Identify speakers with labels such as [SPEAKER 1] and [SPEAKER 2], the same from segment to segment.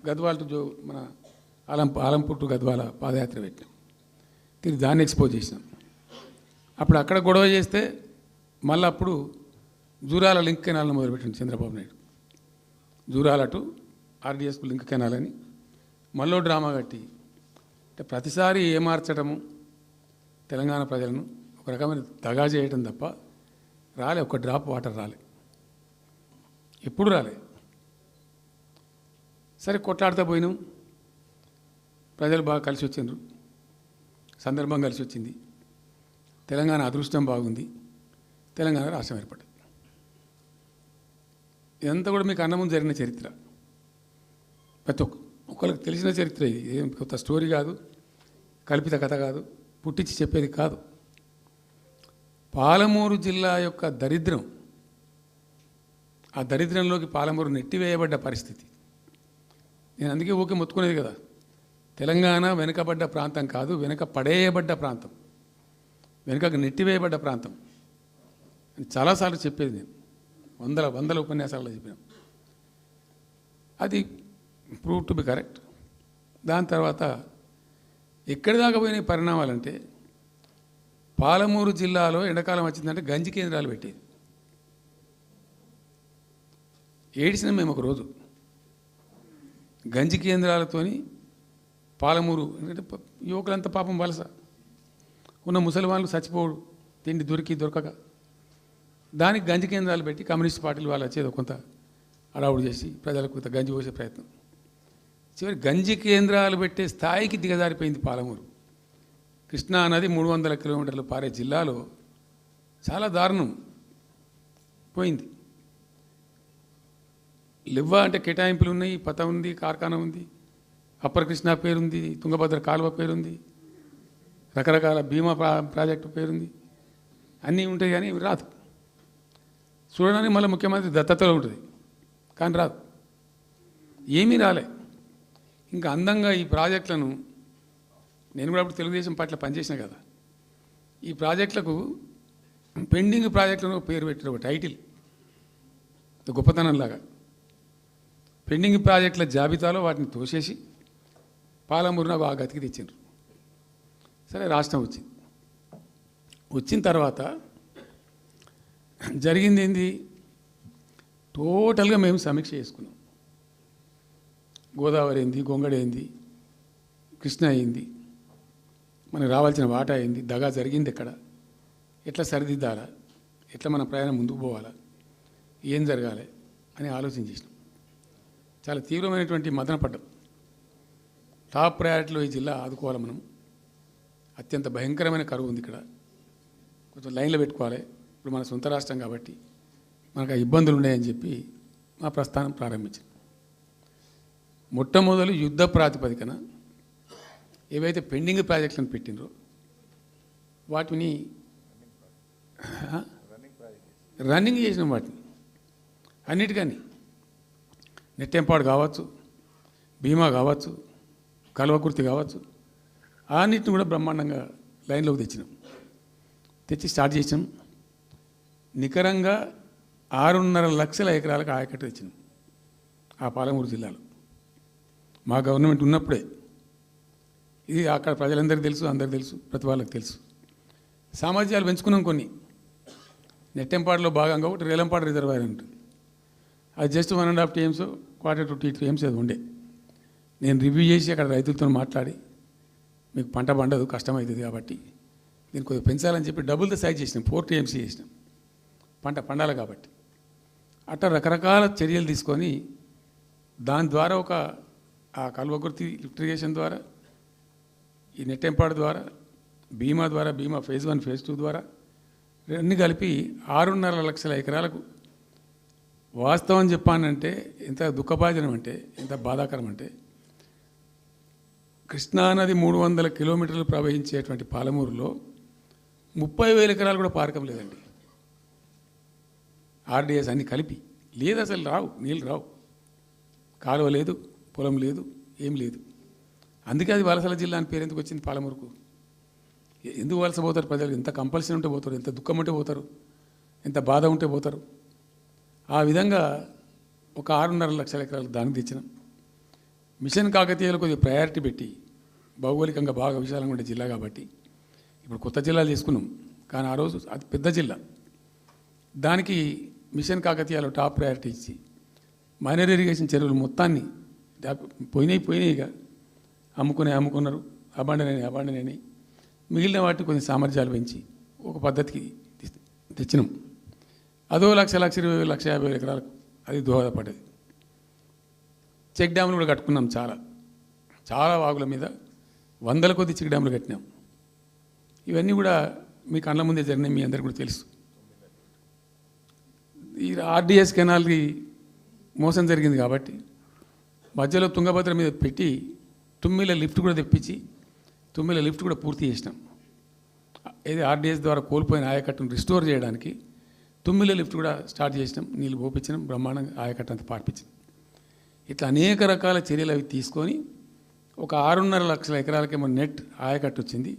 [SPEAKER 1] Gadwal to మన Alampur to Gadwal పాదయాత్ర పెట్టినాం. తిరిగి దాన్ని ఎక్స్పోజ్ చేసినాం. అప్పుడు అక్కడ గొడవ చేస్తే మళ్ళీ అప్పుడు జూరాల లింక్ కెనాల్ని మొదలుపెట్టింది చంద్రబాబు నాయుడు. జూరాల టు ఆర్డీఎస్కు లింక్ కెనాల్ అని మళ్ళీ డ్రామా కట్టి అంటే ప్రతిసారి ఏమార్చడము తెలంగాణ ప్రజలను ఒక రకమైన దగా చేయటం తప్ప రాలే, ఒక డ్రాప్ వాటర్ రాలే, ఎప్పుడు రాలే. సరే కొట్లాడుతూ పోయినాం, ప్రజలు బాగా కలిసి వచ్చిండ్రు, సందర్భం కలిసి వచ్చింది, తెలంగాణ అదృష్టం బాగుంది, తెలంగాణ రాష్ట్రం ఏర్పడింది. ఇదంతా కూడా మీకు అన్నముందు జరిగిన చరిత్ర, ప్రతి ఒక్కరికి తెలిసిన చరిత్ర. ఇది ఏం కొత్త స్టోరీ కాదు, కల్పిత కథ కాదు, పుట్టించి చెప్పేది కాదు. పాలమూరు జిల్లా యొక్క దరిద్రం, ఆ దరిద్రంలోకి పాలమూరు నెట్టివేయబడ్డ పరిస్థితి. నేను అందుకే ఊకే మొత్తుకునేది కదా, తెలంగాణ వెనుకబడ్డ ప్రాంతం కాదు, వెనుక పడేయబడ్డ ప్రాంతం, వెనుకకు నెట్టివేయబడ్డ ప్రాంతం అని చాలాసార్లు చెప్పేది. నేను వందల ఉపన్యాసాల్లో చెప్పినాం. అది ప్రూవ్ టు బి కరెక్ట్. దాని తర్వాత ఎక్కడి దాకా పోయిన పరిణామాలంటే పాలమూరు జిల్లాలో ఎండాకాలం వచ్చిందంటే గంజి కేంద్రాలు పెట్టేది. ఏడిసినాం మేము ఒకరోజు. గంజి కేంద్రాలతోని పాలమూరు, ఎందుకంటే యువకులంతా పాపం వలస ఉన్న ముసలి వాళ్ళు చచ్చిపోడు, తిండి దొరకక దానికి గంజి కేంద్రాలు పెట్టి కమ్యూనిస్ట్ పార్టీలు వాళ్ళు వచ్చేది కొంత అడావుడు చేసి ప్రజలకు కొంత గంజి పోసే ప్రయత్నం. చివరి గంజి కేంద్రాలు పెట్టే స్థాయికి దిగజారిపోయింది పాలమూరు. కృష్ణా నది 300 కిలోమీటర్లు పారే జిల్లాలో చాలా దారుణం పోయింది. లివ్వా అంటే కేటాయింపులు ఉన్నాయి, పత ఉంది, కార్ఖానా ఉంది, అప్పర్ కృష్ణా పేరుంది, తుంగభద్ర కాలువ పేరుంది, రకరకాల భీమా ప్రాజెక్టు పేరుంది, అన్నీ ఉంటాయి. కానీ రాదు. చూడడానికి మళ్ళీ ముఖ్యమంత్రి దత్తతలో ఉంటుంది, కానీ రాదు, ఏమీ రాలే. ఇంకా అందంగా ఈ ప్రాజెక్టులను, నేను కూడా అప్పుడు తెలుగుదేశం పార్టీలో పనిచేసిన కదా, ఈ ప్రాజెక్టులకు పెండింగ్ ప్రాజెక్టులను పేరు పెట్టిన ఒక టైటిల్ గొప్పతనంలాగా పెండింగ్ ప్రాజెక్టుల జాబితాలో వాటిని తోసేసి పాలమూరున ఆ గతికి తెచ్చిండ్రు. సరే రాష్ట్రం వచ్చింది. వచ్చిన తర్వాత జరిగింది ఏంది, టోటల్గా మేము సమీక్ష చేసుకున్నాం. గోదావరి ఏంది, గొంగడ ఏంది, కృష్ణ అయింది, మనకు రావాల్సిన వాటా అయింది, దగా జరిగింది ఎక్కడ, ఎట్లా సరిదిద్దాలా, ఎట్లా మన ప్రయాణం ముందుకు పోవాలా, ఏం జరగాలి అని ఆలోచన చేసినాం. చాలా తీవ్రమైనటువంటి మదన పడ్డం. టాప్ ప్రయారిటీలో ఈ జిల్లా ఆదుకోవాలి మనం. అత్యంత భయంకరమైన కరువు ఉంది ఇక్కడ, కొంచెం లైన్లో పెట్టుకోవాలి. ఇప్పుడు మన సొంత రాష్ట్రం కాబట్టి మనకు ఆ ఇబ్బందులు ఉన్నాయని చెప్పి మా ప్రస్థానం ప్రారంభించాం. మొట్టమొదలు యుద్ధ ప్రాతిపదికన ఏవైతే పెండింగ్ ప్రాజెక్టులను పెట్టినరో వాటిని రన్నింగ్ చేసినాం. వాటిని అన్నిటికీ నెట్టెంపాడు కావచ్చు, భీమా కావచ్చు, కల్వకుర్తి కావచ్చు, అన్నిటిని కూడా బ్రహ్మాండంగా లైన్లోకి తెచ్చినాం. తెచ్చి స్టార్ట్ చేసినాం. నికరంగా 6.5 లక్షల ఎకరాలకు ఆయకట్టు తెచ్చినాం ఆ పాలమూరు జిల్లాలో. మా గవర్నమెంట్ ఉన్నప్పుడే. ఇది అక్కడ ప్రజలందరికీ తెలుసు, అందరికీ తెలుసు, ప్రతి వాళ్ళకి తెలుసు. సామర్థ్యాలు పెంచుకున్నాం కొన్ని. నెట్టెంపాడులో భాగంగా ఒకటి రేలంపాడు రిజర్వాయర్ ఉంటుంది. అది జస్ట్ 1.5 TMs, 1/4 to 2 TMs అది ఉండే. నేను రివ్యూ చేసి అక్కడ రైతులతో మాట్లాడి, మీకు పంట పండదు, కష్టమవుతుంది కాబట్టి దీన్ని కొద్దిగా పెంచాలని చెప్పి డబుల్ ద సైజ్ చేసినాం, 4 TMs చేసినాం, పంట పండాలి కాబట్టి. అట్లా రకరకాల చర్యలు తీసుకొని దాని ద్వారా ఆ కల్వకుర్తి లిఫ్ట్ ఇరిగేషన్ ద్వారా, ఈ నెట్టెంపాడు ద్వారా, భీమా ఫేజ్ 1 ఫేజ్ 2 ద్వారా అన్నీ కలిపి 6.5 లక్షల ఎకరాలకు. వాస్తవం చెప్పానంటే ఎంత దుఃఖభాజనం అంటే, ఎంత బాధాకరం అంటే, కృష్ణానది 300 కిలోమీటర్లు ప్రవహించేటువంటి పాలమూరులో 30,000 ఎకరాలు కూడా పారకం లేదండి. ఆర్డీఎస్ అన్నీ కలిపి లేదు, అసలు రావు, నీళ్ళు రావు, కాలువ లేదు, పొలం లేదు, ఏం లేదు. అందుకే అది వలసల జిల్లా అని పేరు ఎందుకు వచ్చింది పాలమూరుకు? ఎందుకు వలస పోతారు ప్రజలు? ఎంత కంపల్సరీ ఉంటే పోతారు, ఎంత దుఃఖం ఉంటే పోతారు, ఎంత బాధ ఉంటే పోతారు. ఆ విధంగా ఒక 6.5 లక్షల ఎకరాలు దానికి తెచ్చినాం. మిషన్ కాకతీయలో కొద్దిగా ప్రయారిటీ పెట్టి భౌగోళికంగా బాగా విశాలంగా ఉండే జిల్లా కాబట్టి ఇప్పుడు కొత్త జిల్లాలు తీసుకున్నాం, కానీ ఆ రోజు అది పెద్ద జిల్లా. దానికి మిషన్ కాకతీయలో టాప్ ప్రయారిటీ ఇచ్చి మైనర్ ఇరిగేషన్ చెరువులు మొత్తాన్ని పోయినాయిగా అమ్ముకున్నారు, అబాండనని మిగిలిన వాటిని కొంచెం సామర్థ్యాలు పెంచి ఒక పద్ధతికి తెచ్చినాం. అదో 1,20,000 ఎకరాలకు అది దోహదపడ్డది. చెక్ డ్యాములు కూడా కట్టుకున్నాం, చాలా వాగుల మీద 100ల కొద్ది చెక్ డ్యాములు కట్టినాం. ఇవన్నీ కూడా మీ కళ్ళ ముందే జరిగినాయి, మీ అందరికీ కూడా తెలుసు. ఈ ఆర్డీఎస్ కెనాల్కి మోసం జరిగింది కాబట్టి మధ్యలో తుంగభద్ర మీద పెట్టి తుమ్మిల లిఫ్ట్ కూడా తెప్పించి తుమ్మిల లిఫ్ట్ కూడా పూర్తి చేసినాం. ఏది ఆర్డీఎస్ ద్వారా కోల్పోయిన ఆయకట్టును రిస్టోర్ చేయడానికి తుమ్మిల లిఫ్ట్ కూడా స్టార్ట్ చేసినాం, నీళ్ళు పోపించినాం, బ్రహ్మాండంగా ఆయకట్టు అంతా పార్పించినాం. ఇట్లా అనేక రకాల చర్యలు అవి తీసుకొని ఒక 6.5 లక్షల ఎకరాలకేమో నెట్ ఆయకట్టు వచ్చింది.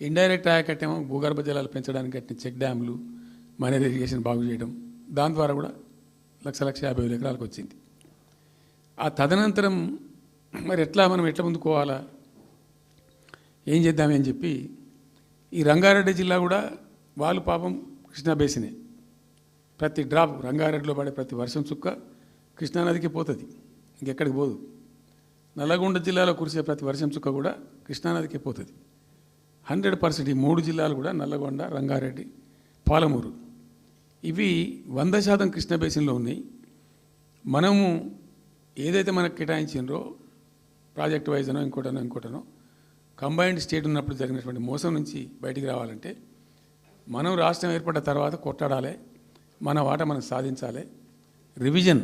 [SPEAKER 1] ఇండైరెక్ట్ ఆయకట్టు ఏమో భూగర్భ జలాలు పెంచడానికి కట్టిన చెక్ డ్యాములు, మైనర్ ఇరిగేషన్ బాగు చేయడం, దాని ద్వారా కూడా 1,50,000 ఎకరాలకు వచ్చింది. ఆ తదనంతరం మరి మనం ఎట్లా ముందుకోవాలా, ఏం చేద్దామని చెప్పి ఈ రంగారెడ్డి జిల్లా కూడా వాళ్ళు పాపం కృష్ణా బేసినే, ప్రతి డ్రాప్ రంగారెడ్డిలో పడే ప్రతి వర్షం చుక్క కృష్ణానదికి పోతుంది, ఇంకెక్కడికి పోదు. నల్లగొండ జిల్లాలో కురిసే ప్రతి వర్షం చుక్క కూడా కృష్ణానదికి పోతుంది. 100% ఈ 3 జిల్లాలు కూడా నల్లగొండ, రంగారెడ్డి, పాలమూరు ఇవి 100% కృష్ణా బేసిన్లో ఉన్నాయి. మనము ఏదైతే మనకు కేటాయించిండ్రో ప్రాజెక్ట్ వైజ్నో ఇంకోటనో కంబైన్డ్ స్టేట్ ఉన్నప్పుడు జరిగినటువంటి మోసం నుంచి బయటికి రావాలంటే మనం రాష్ట్రం ఏర్పడ్డ తర్వాత కొట్టాడాలి, మన వాట మనం సాధించాలి. రివిజన్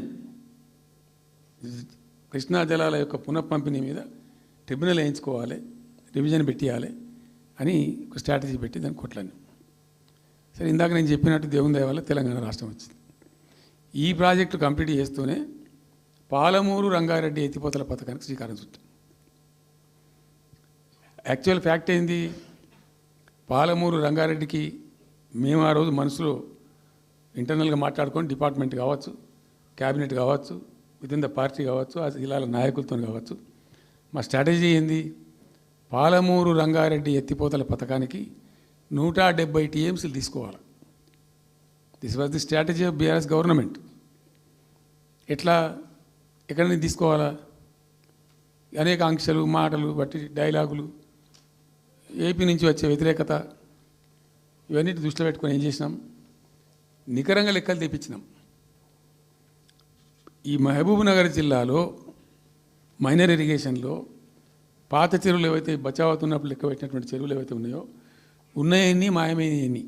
[SPEAKER 1] కృష్ణా జలాల యొక్క పునఃపంపిణీ మీద ట్రిబ్యునల్ వేయించుకోవాలి, రివిజన్ పెట్టియాలి అని ఒక స్ట్రాటజీ పెట్టి దాన్ని కొట్లాను. సరే, ఇందాక నేను చెప్పినట్టు దేవుని దయ వల్ల తెలంగాణ రాష్ట్రం వచ్చింది. ఈ ప్రాజెక్టు కంప్లీట్ చేస్తూనే పాలమూరు రంగారెడ్డి ఎత్తిపోతల పథకానికి శ్రీకారం చుట్టాం. యాక్చువల్ ఫ్యాక్ట్ ఏంది, పాలమూరు రంగారెడ్డికి మేము ఆ రోజు మనసులో ఇంటర్నల్గా మాట్లాడుకొని డిపార్ట్మెంట్ కావచ్చు, క్యాబినెట్ కావచ్చు, వితిన్ ద పార్టీ కావచ్చు, ఆ జిల్లాల నాయకులతో కావచ్చు, మా స్ట్రాటజీ ఏంది, పాలమూరు రంగారెడ్డి ఎత్తిపోతల పథకానికి 170 టీఎంసీలు తీసుకోవాలి. This was the strategy of BRS government. ఎక్కడి నుంచి తీసుకోవాలా, అనేక ఆంక్షలు, మాటలు బట్టి డైలాగులు, ఏపీ నుంచి వచ్చే వ్యతిరేకత, ఇవన్నిటి దృష్టిలో పెట్టుకొని ఏం చేసినాం, నికరంగా లెక్కలు తెప్పించినాం. ఈ మహబూబ్ నగర్ జిల్లాలో మైనర్ ఇరిగేషన్లో పాత చెరువులు ఏవైతే బచావ్ అవుతున్నప్పుడు లెక్క పెట్టినటువంటి చెరువులు ఏవైతే ఉన్నాయన్నీ మాయమైనవన్నీ,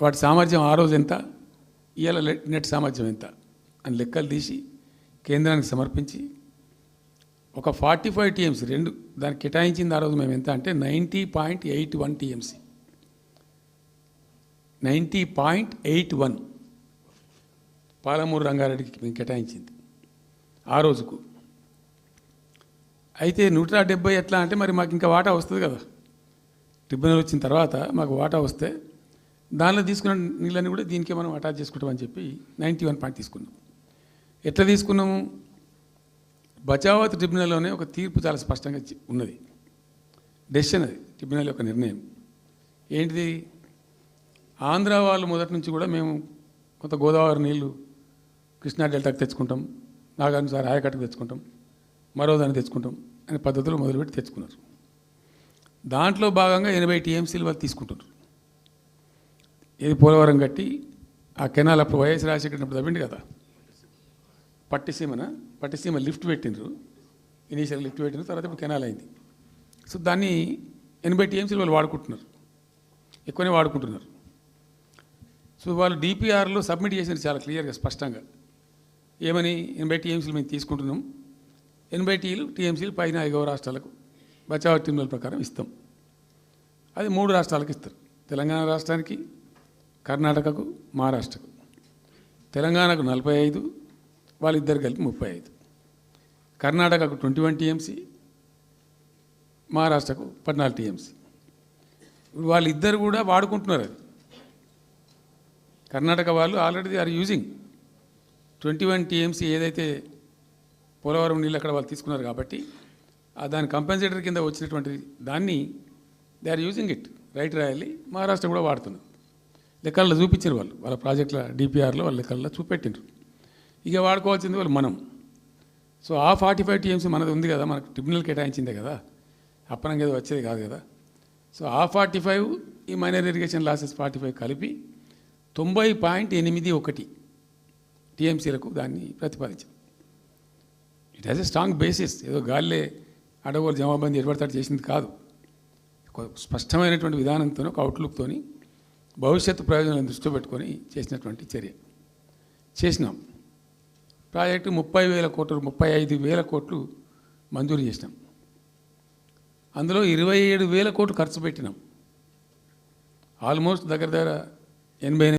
[SPEAKER 1] వాటి సామర్థ్యం ఆ రోజు ఎంత, ఇవాళ నెట్ సామర్థ్యం ఎంత అని లెక్కలు తీసి కేంద్రానికి సమర్పించి ఒక 45 టీఎంసీ దానికి కేటాయించింది ఆ రోజు మేము ఎంత అంటే 90.81 టీఎంసీ, 90.81 పాలమూరు రంగారెడ్డికి మేము కేటాయించింది ఆ రోజుకు. అయితే 170 ఎట్లా అంటే మరి మాకు ఇంకా వాటా వస్తుంది కదా, ట్రిబ్యునల్ వచ్చిన తర్వాత మాకు వాటా వస్తే దానిలో తీసుకున్న నీళ్ళని కూడా దీనికే మనం అటాచ్ చేసుకుంటామని చెప్పి 91 పాయింట్ తీసుకున్నాం. ఎట్లా తీసుకున్నాము, బచావత్ ట్రిబ్యునల్లోనే ఒక తీర్పు చాలా స్పష్టంగా ఉన్నది, డెసిషన్ అది ట్రిబ్యునల్ యొక్క నిర్ణయం ఏంటిది, ఆంధ్ర వాళ్ళు మొదటి నుంచి కూడా మేము కొంత గోదావరి నీళ్లు కృష్ణా డెల్టాకి తెచ్చుకుంటాం, నాగార్జున ఆయకట్టుకు తెచ్చుకుంటాం, మరో దాన్ని తెచ్చుకుంటాం అనే పద్ధతులు మొదలుపెట్టి తెచ్చుకున్నారు. దాంట్లో భాగంగా 80 టీఎంసీలు వాళ్ళు తీసుకుంటున్నారు. ఇది పోలవరం కట్టి ఆ కెనాల్ అప్పుడు వైఎస్ రాజశేఖర్ తవ్విండి కదా, పట్టిసీమ లిఫ్ట్ పెట్టిండ్రు, ఇనీషియల్ లిఫ్ట్ పెట్టిన తర్వాత ఇప్పుడు కెనాల్ అయింది. సో దాన్ని 80 టీఎంసీలు వాళ్ళు వాడుకుంటున్నారు, ఎక్కువనే వాడుకుంటున్నారు. సో వాళ్ళు డిపిఆర్లో సబ్మిట్ చేసినారు చాలా క్లియర్గా స్పష్టంగా, ఏమని 80 టీఎంసీలు మేము తీసుకుంటున్నాం, 80 టీఎంసీలు పైన 5 రాష్ట్రాలకు బచావ్ ట్రిబ్యునల్ ప్రకారం ఇస్తాం. అది 3 రాష్ట్రాలకు ఇస్తారు, తెలంగాణ రాష్ట్రానికి, కర్ణాటకకు, మహారాష్ట్రకు. తెలంగాణకు 45, వాళ్ళిద్దరు కలిపి 35, కర్ణాటకకు 21 టీఎంసీ, మహారాష్ట్రకు 14 టీఎంసీ. వాళ్ళిద్దరు కూడా వాడుకుంటున్నారు. అది కర్ణాటక వాళ్ళు ఆల్రెడీ ఆర్ యూజింగ్ 21 టీఎంసీ ఏదైతే పోలవరం నీళ్ళు అక్కడ వాళ్ళు తీసుకున్నారు కాబట్టి దాని కంపెన్సేటర్ కింద వచ్చినటువంటి దాన్ని they are using it. Right రాయాలి, మహారాష్ట్ర కూడా వాడుతున్నారు. లెక్కల్లో చూపించారు వాళ్ళు, వాళ్ళ ప్రాజెక్టుల డిపిఆర్లో వాళ్ళ లెక్కల్లో చూపెట్టిండ్రు. ఇక వాడుకోవాల్సింది వాళ్ళు మనం. సో ఆ 45 టీఎంసీ మనది ఉంది కదా, మనకు ట్రిబ్యునల్ కేటాయించిందే కదా, అప్పనంగా ఏదో వచ్చేది కాదు కదా. సో ఆ 45 ఈ మైనర్ ఇరిగేషన్ లాసెస్ 45 కలిపి 90.81 టీఎంసీలకు దాన్ని ప్రతిపాదించాం. It has a strong basis. ఏదో గాల్లే అడగోలు జమాబందీ ఎడబడతాడు చేసింది కాదు. ఒక స్పష్టమైనటువంటి విధానంతో, ఒక అవుట్లుక్తో, భవిష్యత్తు ప్రయోజనాలను దృష్టిలో పెట్టుకొని చేసినటువంటి చర్య చేసినాం. ప్రాజెక్టు 30,000 కోట్లు, 35,000 కోట్లు మంజూరు చేసినాం. అందులో 27,000 కోట్లు ఖర్చు పెట్టినాం. ఆల్మోస్ట్ దగ్గర 88